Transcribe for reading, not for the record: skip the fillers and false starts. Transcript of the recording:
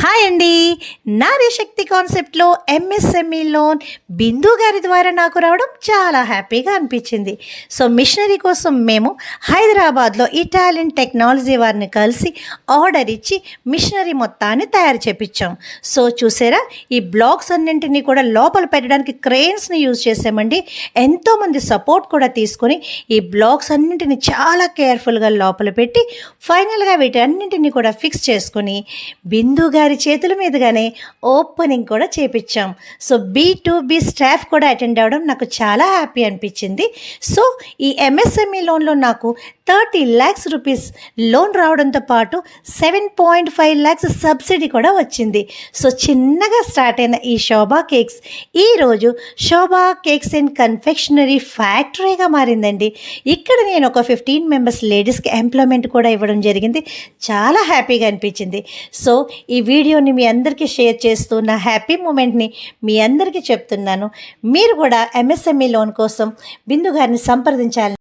Hi అండి. నారీ శక్తి కాన్సెప్ట్లో MSME loan బిందు గారి ద్వారా నాకు రావడం చాలా హ్యాపీగా అనిపించింది. సో మిషనరీ కోసం మేము హైదరాబాద్లో ఇటాలియన్ టెక్నాలజీ వారిని కలిసి ఆర్డర్ ఇచ్చి మిషనరీ మొత్తాన్ని తయారు చేపించాం. సో చూసారా, ఈ బ్లాక్స్ అన్నింటినీ కూడా లోపల పెట్టడానికి క్రెయిన్స్ని యూజ్ చేసామండి. ఎంతోమంది సపోర్ట్ కూడా తీసుకొని ఈ బ్లాక్స్ అన్నింటినీ చాలా కేర్ఫుల్గా లోపల పెట్టి ఫైనల్గా వీటన్నింటినీ కూడా ఫిక్స్ చేసుకొని బిందు గారి చేతుల మీదుగానే ఓపెనింగ్ కూడా చేపించాం. సో B2B స్టాఫ్ కూడా అటెండ్ అవ్వడం నాకు చాలా హ్యాపీ అనిపించింది. సో ఈ ఎంఎస్ఎంఈ లోన్లో నాకు 30 lakhs రూపీస్ లోన్ రావడంతో పాటు 7.5 lakhs సబ్సిడీ కూడా వచ్చింది. సో చిన్నగా స్టార్ట్ అయిన ఈ శోభా కేక్స్ ఈరోజు శోభా కేక్స్ అండ్ కన్ఫెక్షనరీ ఫ్యాక్టరీగా మారిందండి. ఇక్కడ నేను ఒక 15 members లేడీస్కి ఎంప్లాయ్మెంట్ కూడా ఇవ్వడం జరిగింది. చాలా హ్యాపీగా అనిపించింది. సో ఈ వీడియోని మీ అందరికీ షేర్ చేస్తూ నా హ్యాపీ మూమెంట్ని మీ అందరికీ చెప్తున్నాను. మీరు కూడా ఎంఎస్ఎంఈ లోన్ కోసం బిందు గారిని సంప్రదించాలి.